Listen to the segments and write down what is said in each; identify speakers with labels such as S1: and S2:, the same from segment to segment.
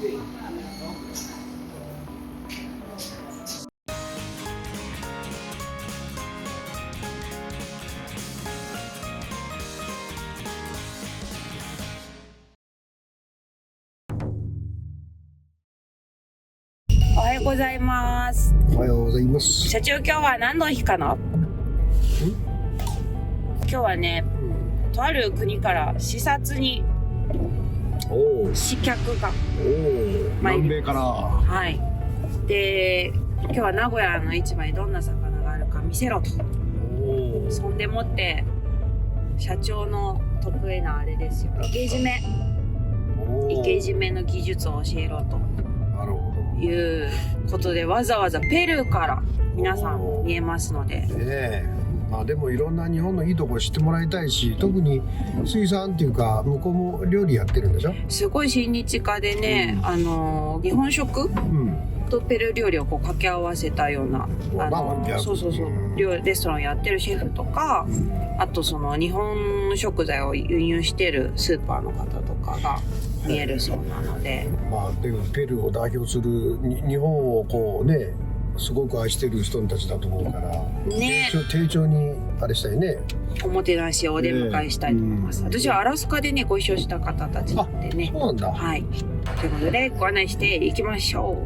S1: おはようございます。
S2: おはようございます。
S1: 社長、今日は何の日かな？今日はね、とある国から視察に刺客が
S2: 南米から。
S1: はい。で、今日は名古屋の市場にどんな魚があるか見せろと。そんでもって社長の得意なあれですよ。池締めの技術を教えろと。
S2: なるほど。
S1: いうことでわざわざペルーから皆さん見えますので、
S2: まあでもいろんな日本のいいとこ知ってもらいたいし、特に水産っていうか向こうも料理やってるんでしょ。す
S1: ごい親日家でね、日本食、とペルー料理をこう掛け合わせたようなレストランやってるシェフとか、あとその日本食材を輸入してるスーパーの方とかが見えるそうなので、
S2: まあでもペルーを代表する日本をこうねすごく愛してる人たちだと思うからね、丁重にあれしたいね、
S1: おもてなしをお出迎えしたいと思います。私はアラスカでねご一緒した方たちなんでね。
S2: そうなんだ。
S1: はい。ということでご案内していきましょう。行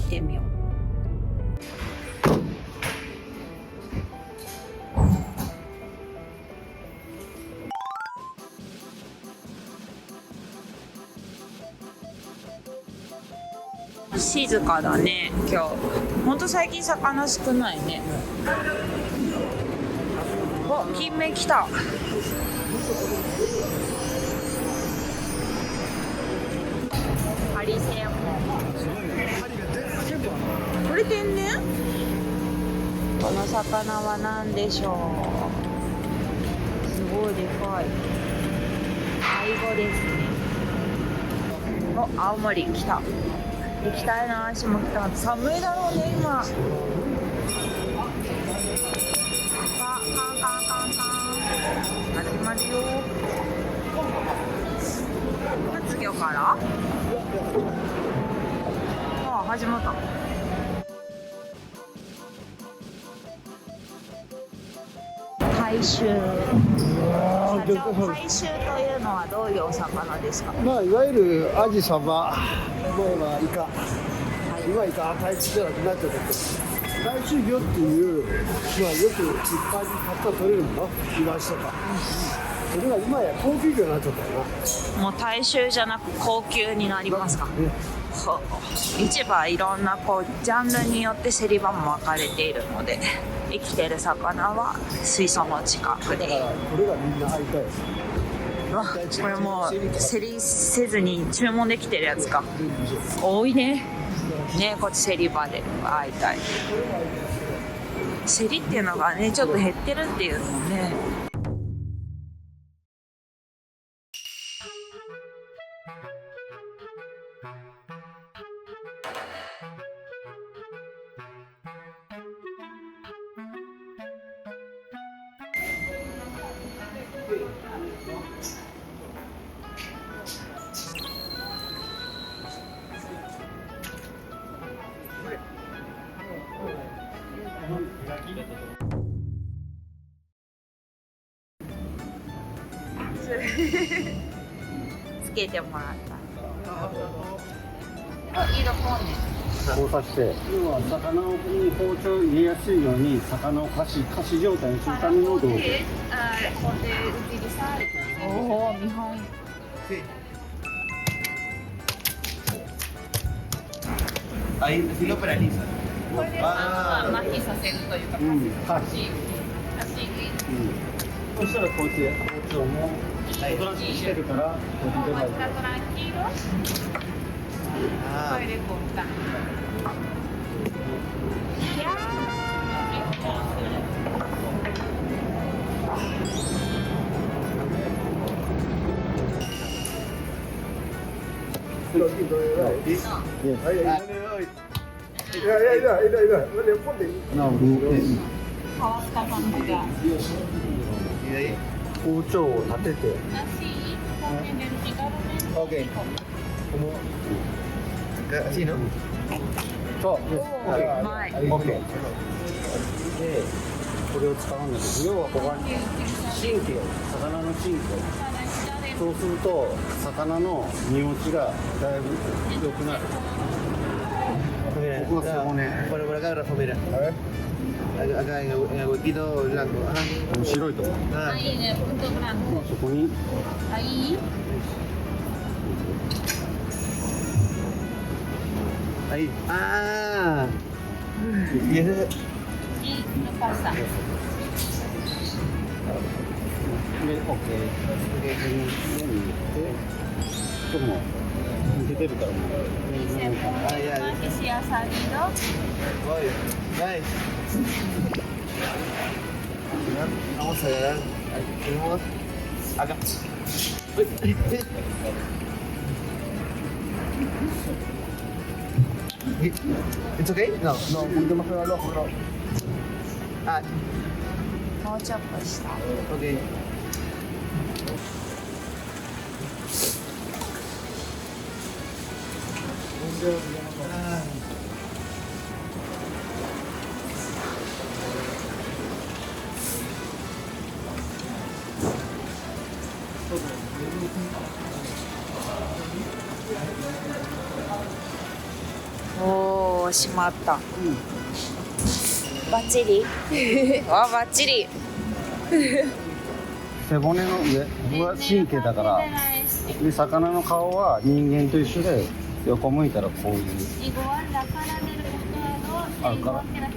S1: ってみよう。静かだね今日。ほんと最近魚少ないね。お、金目来た。ハリセンも取れてんね。この魚は何でしょう。すごいでかい。アイゴですね。お、青森来た。行きたいな。足も来た。寒いだろうね今。カンカンカンカン。始まるよ。活魚から。あ、始まった。大衆。大衆というのはどういうお魚ですか？
S2: まあいわゆるアジ、サバ、前はイカ、今イカ大衆じゃなくなっちゃったけど、大衆魚っていう、まあよく一般に買ったら取れるもの、イワシとか、それが今や高級魚になっちゃったよな。
S1: もう大衆じゃなく高級になりますか？市場いろんなこうジャンルによって競り場も分かれているので、生きてる魚は水槽の近くで。
S2: これがみんな会いたい。
S1: これもう競りせずに注文できてるやつか。多いね。ね、こっち競り場で会いたい。競りっていうのがねちょっと減ってるっていうのもね。つけてもらった。あ、いいのこうね。
S2: こうさして、要は魚に包丁入れやすいように魚を仮死状態にするための道具。
S1: おお、見本。
S3: Ahí sí lo paraliza.
S1: これで麻痺させるというか、
S2: そしたらこうやって包丁もおとなしくしてるから、こうやって出ない。
S1: これでこう来た。変わった感じが。
S2: 包丁を立てて。
S3: OK。Así, ¿no?
S2: そう
S1: おーはい
S2: オッケーでこれを使うんだけど、要はここは神経、魚の神経、そうすると魚の身落ちがだいぶ良くなる。
S3: Mira,
S2: Poco se pone.
S3: por acá, Rafa, mira.
S2: あれ
S3: Acá en el huequito blanco.
S2: この白いところ、
S3: Ah,
S4: Ahí en el punto blanco.
S2: そこに
S4: Ahí.
S3: ahí. Ah. Y ese.
S4: Y lo pasa.
S2: で OK でここに入れてちょっともう出てるからもう
S4: Y se pone más que si ha salido.
S3: Voy. Ahí. Vamos a agarrar. Tenemos acá. Uy. ¿It's okay? No.
S2: のun poquito más para abajo, bro.
S3: Ah,
S4: もうちょっと下。
S3: ok.
S1: おーしまったバッチリあバッチリ
S2: 背骨の上は神経だからで魚の顔は人間と一緒で横向いたらこういう
S4: Igual la cara del pescado,
S2: Ah,
S4: igual
S2: cara.
S4: que la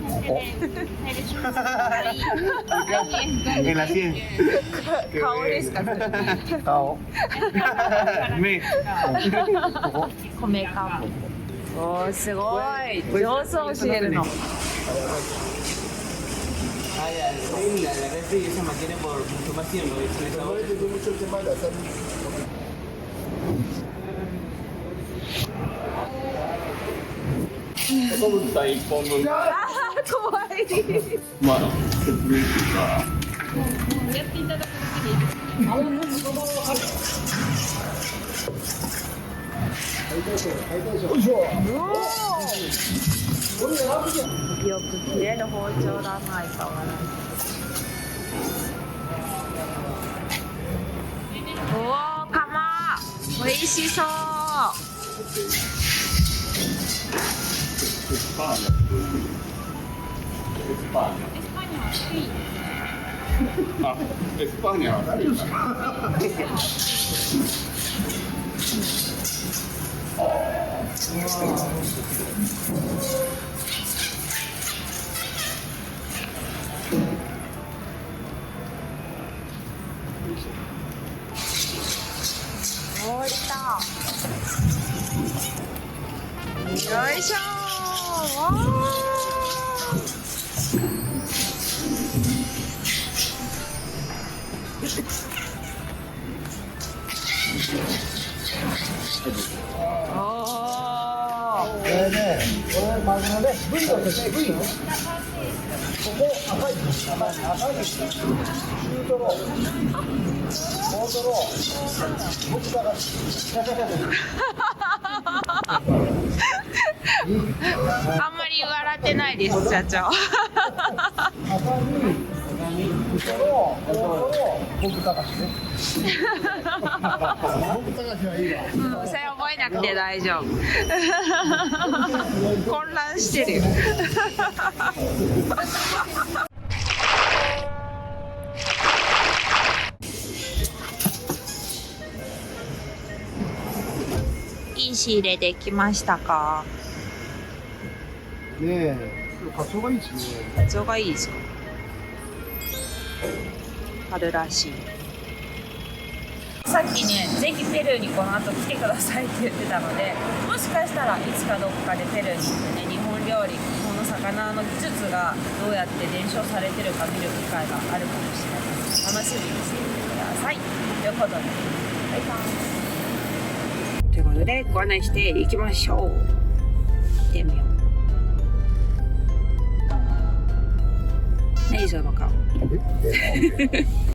S4: gente
S3: En la 100.
S1: 顔ですか
S2: 顔
S3: Me.
S4: こめかぶ。
S1: おーすごい上手教えるの
S3: Ah, ya, sí, la refri se mantiene por mucho más tiempo.
S2: mucho el tema de hacer
S1: 怖いよく切れる包丁だな相変わらずおー釜美味しそう 降りたよいしょわーおー
S2: これね、これマグロで部位をですね、部位をここ赤いです赤いです中トロ大トロ僕だから
S1: あんまり笑ってないです社長
S2: 赤身中トロ大トロ僕高しね僕高しはいいわ
S1: うん、それ覚えなくて大丈夫混乱してるよいい仕入れできましたか
S2: ねえカツオがいいですね
S1: カツオがいいですか春らしいさっきね、ぜひペルーにこの後来てくださいって言ってたのでもしかしたらいつかどっかでペルーに行ってね日本料理、この魚の技術がどうやって伝承されてるか見る機会があるかもしれない楽しみにしていてくださいということでバイバイということでご案内していきましょう行ってみよう何その顔